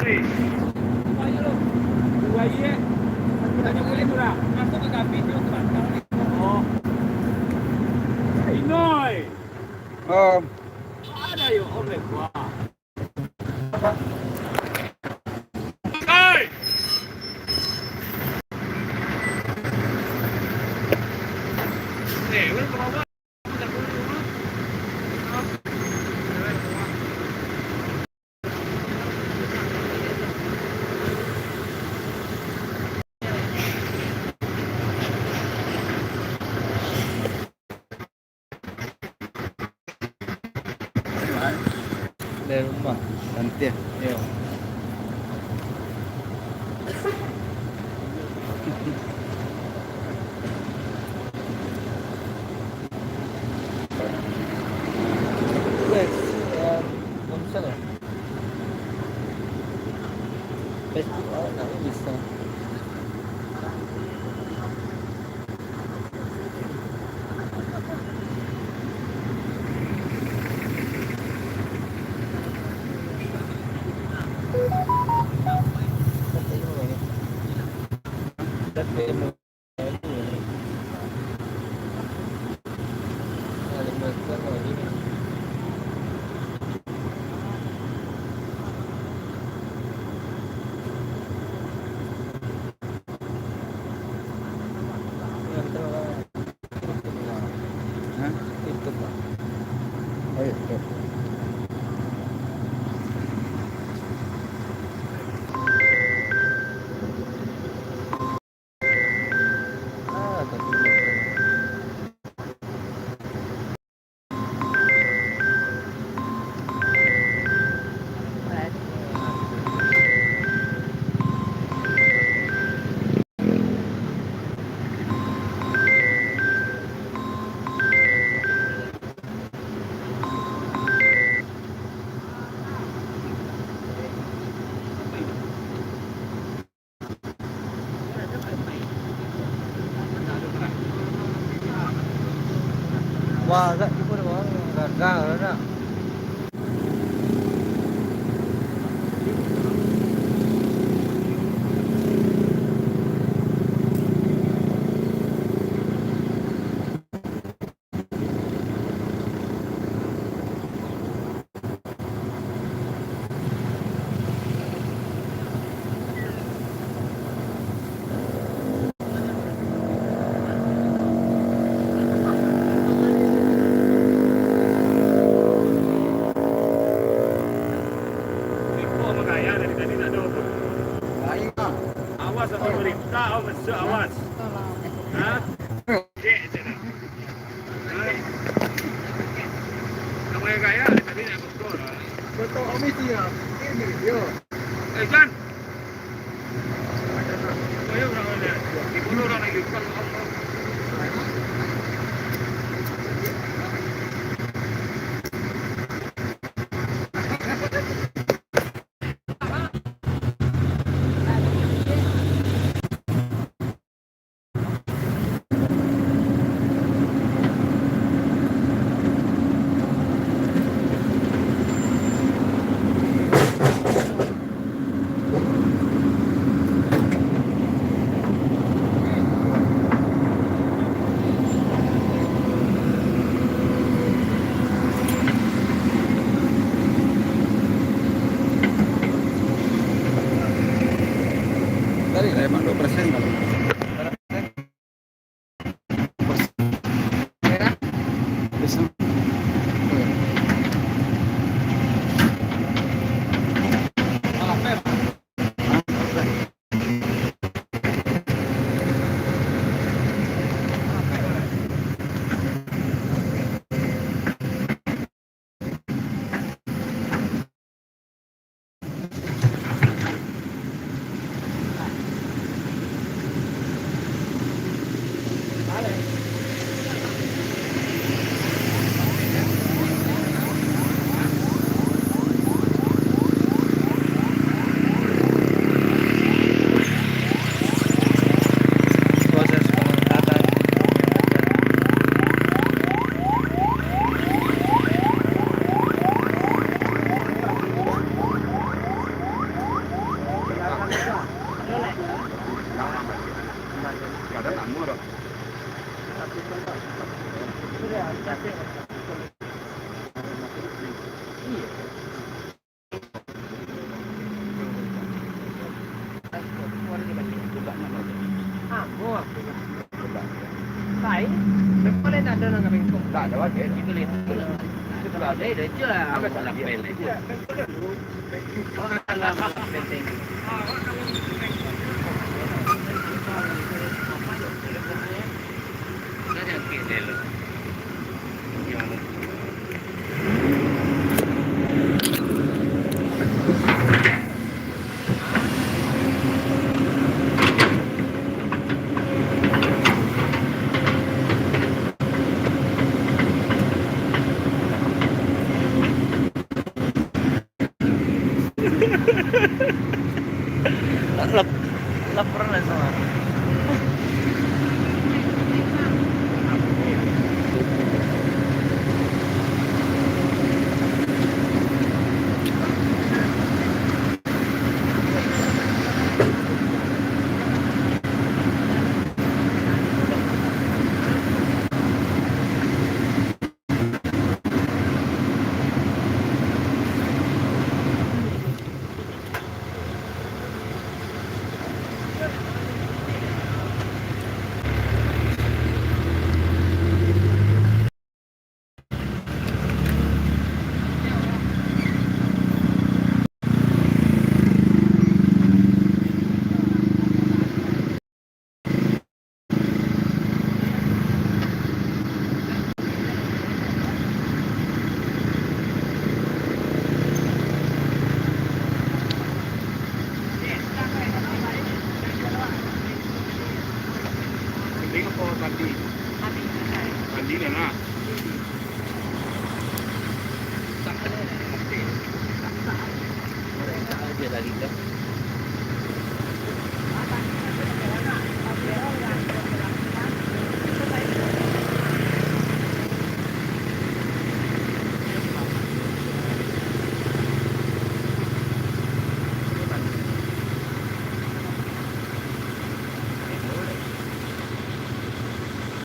nih. Dua iya. Tanya boleh tu lah. Masuk ke kabin tu terbatal. Oh. Inoy. Oh. Ada yo oleh gua. Hai. Udah ke bawah. Dari rumah nanti ya. Iya. Bisa loh. Facebook nggak bisa. Demo. Oh iya. Wah, gak ibu doang, gagal. Awas sama pemerintah, awas. Hah? Kamu yang kaya, tadi nak betul. Betul Om itu ya. Ini dia. Jan. Saya orang mana? Ibu orang lagi kalau Tadi emang 2% kalau. Bisa. Sai? Per quale danno non avevo incontrato? Oggi è tipo lì. Lei è già la pelle. La Laporan na sama. Ini apa tadi? Tadi mana? Dia lagi kan.